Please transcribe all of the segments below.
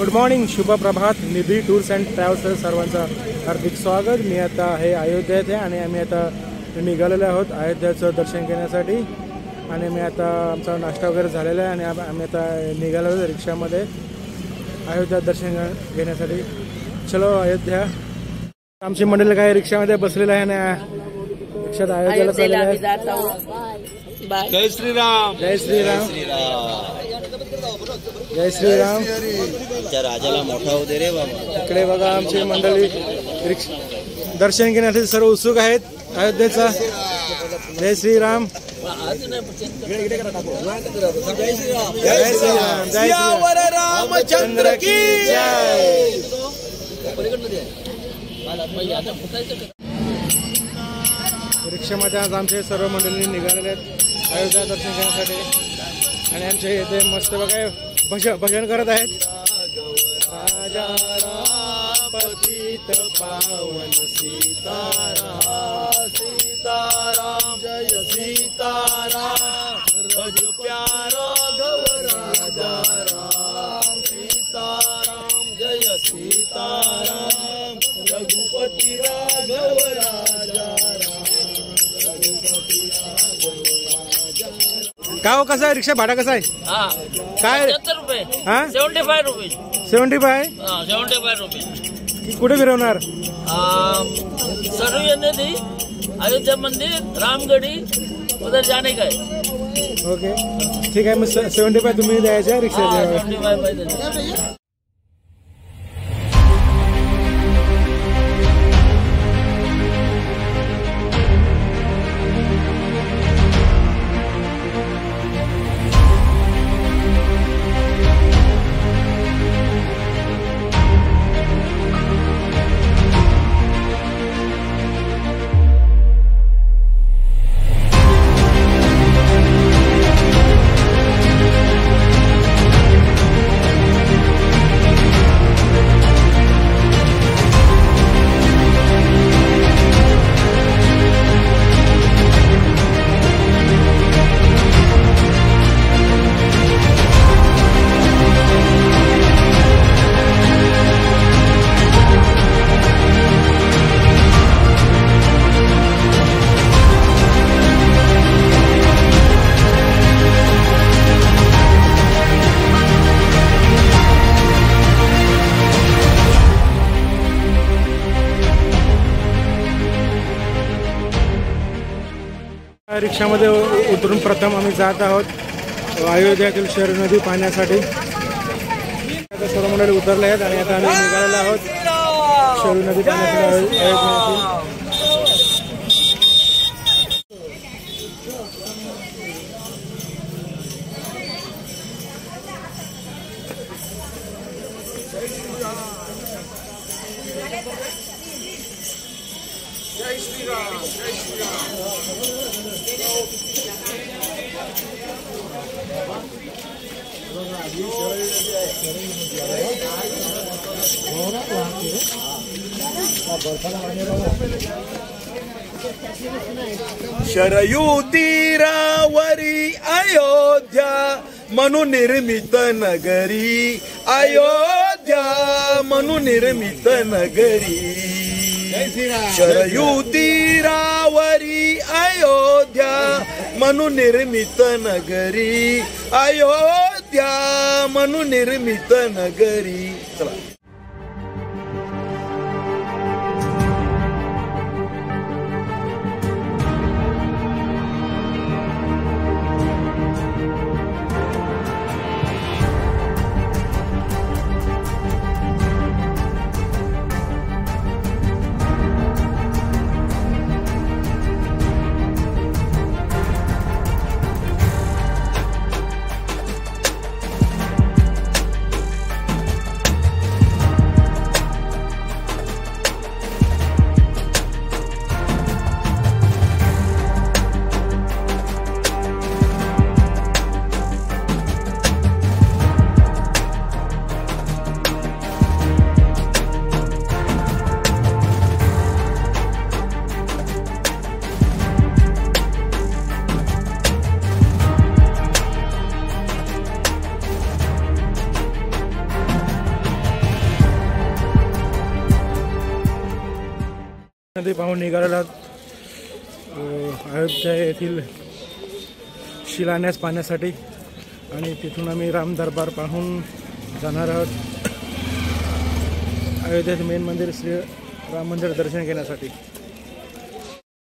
Good morning, Shubh Prabhat. Nidhi tours and travels सर्वांचं हार्दिक स्वागत. मी आता आहे अयोध्येत आहे आणि आम्ही आता निघालेलो आहोत अयोध्येचं दर्शन घेण्यासाठी. आणि मी आता आमचा नाश्ता वगैरे झालेला आहे आणि आम्ही आता निघालेलो रिक्षामध्ये अयोध्या दर्शन घेण्यासाठी. चलो अयोध्या. आमची मंडळी काही रिक्षामध्ये बसलेलं आहे आणि रिक्षात अयोध्येला चाललेलं आहे. जय श्रीराम. जय श्रीराम. जय श्रीराम. आमच्या राजाला मोठा होऊ दे रे बाबा. इकडे बघा आमची मंडळी दर्शन घेण्यासाठी सर्व उत्सुक आहेत अयोध्येचा. जय श्रीराम. जय श्रीराम. जय रामचंद्र की जय. रिक्षामध्ये आज आमचे सर्व मंडळी निघालेले आहेत अयोध्या दर्शन घेण्यासाठी. आणि आमचे इथे मस्त बघा भजन करत आहेत. राजा राम पतित पावन सीताराम. सीताराम जय सीताराम. रज प्यारा घव राजा राम. सीताराम जय सीताराम. रघुपति राघव राजा राम. रघुपति राघव राजा. का हो, कसा आहे रिक्षा भाडा कसा आहे? काय 75 रुपये. हा 75 रुपये. 75. 75 रुपये. कुठे फिरवणार? सरयू नदी, अयोध्या मंदिर, रामगढ़ी, उधर जाने का है. ओके ठीक आहे. मग 75 तुम्ही द्यायच्या रिक्षा. 75. रिक्षामध्ये उतरून प्रथम आम्ही जात आहोत अयोध्यातील शरयू नदी पाहण्यासाठी. आता सर्व मंडळी उतरले आहेत आणि आता आम्ही निघालेलो आहोत शरयू नदी पाहण्यासाठी अयोध्येतील. जय श्रीराम. जय श्रीराम. शरयू तीरावरी अयोध्या म्हणून निर्मित नगरी. अयोध्या म्हणून निर्मित नगरी. शरयू तीरावरी अयोध्या म्हणून निर्मित नगरी. अयोध्या म्हणून निर्मित नगरी. चला. नदी पाहून निघालेलो आहोत अयोध्या येथील शिलान्यास पाहण्यासाठी आणि तिथून आम्ही राम दरबार पाहून जाणार आहोत अयोध्येत मेन मंदिर श्री राम मंदिर दर्शन घेण्यासाठी.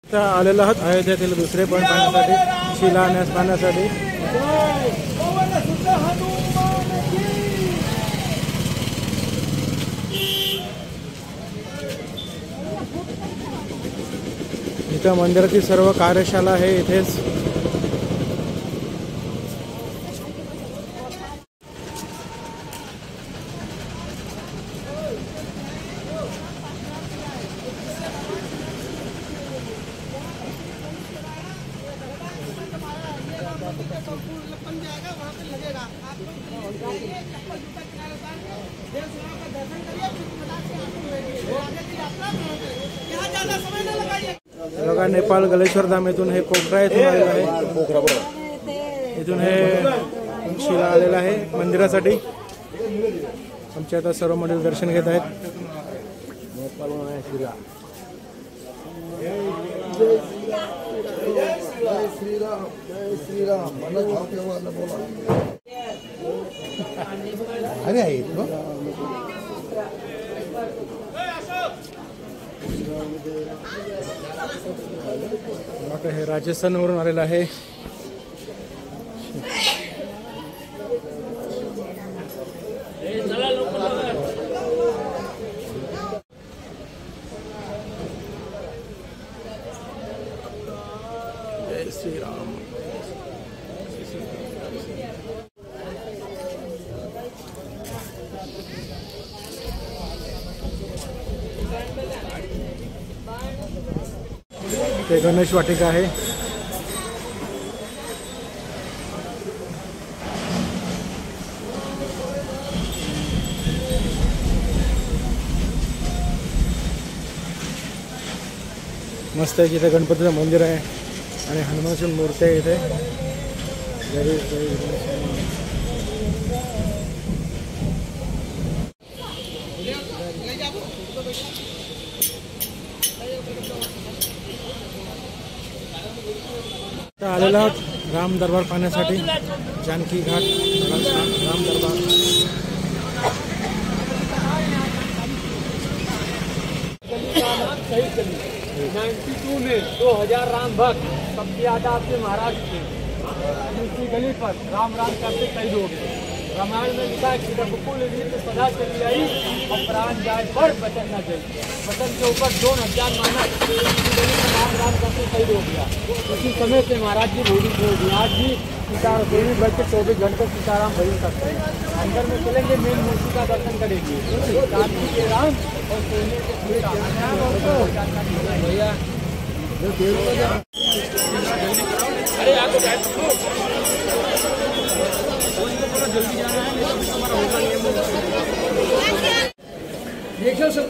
आता आलेलो आहोत अयोध्येतील दुसरे पण पाहण्यासाठी शिलान्यास पाहण्यासाठी. इथं मंदिराची सर्व कार्यशाळा आहे इथेच. बघा नेपाळ गलेश्वर धाम येथून हे पोखरा येथून आलेलं आहे. इथून हे शिला आलेला आहे मंदिरासाठी. आमचे आता सर्व मंदिर दर्शन घेत आहेत. अरे आहे तो हे राजस्थानवरून आलेलं आहे. जय श्रीराम. ते गणेश वाटिका आहे. मस्त आहे. इथे गणपतीचं मंदिर आहे आणि हनुमानची मूर्ती आहे इथे. आलेला आहोत राम दरबार पाहण्यासाठी. जानकी घाट राम दरबार. 92 में 2000 राम भक्त सबसे ज्यादा आपके महाराज थे. इसी गली पर राम राम करते कई लोग. रामायण में लिखा है कि रघुकुल रीत सदा चली आई और प्राण जाए पर वचन न जाए. वचन के ऊपर 2000 मानस इसी गली पर राम राम करते कई लोग गया. उसी समय से महाराज जी भोली छोड़ दिए. आज भी सीताराम देवी बज के 24 घंटे सीताराम भजन करते हैं. अंदर में चलेंगे मेन मूर्ति का दर्शन करेंगे. चांदी के राम और सोने के भैया अरे आपको जल्दी जाना है. देखो सब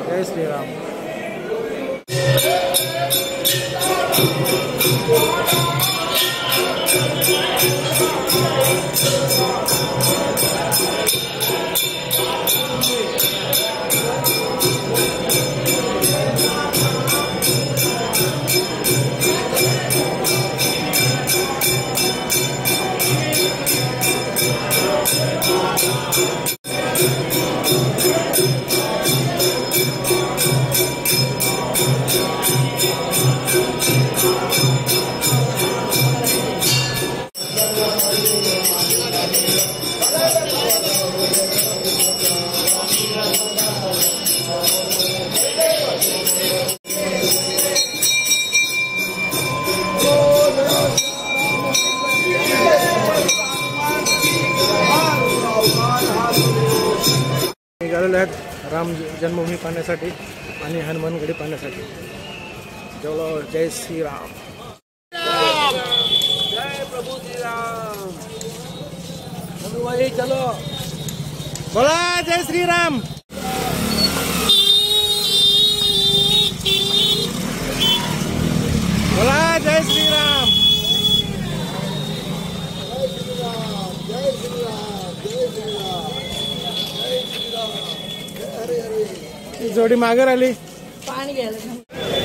जय श्रीराम. निघालेले आहेत राम जन्मभूमी पाहण्यासाठी आणि हनुमानगडी पाहण्यासाठी. चलो जय श्रीराम. जय प्रभु श्री राम. भाई चलो बोला जय श्रीराम. जोडी मागे आली. पाणी घ्यायला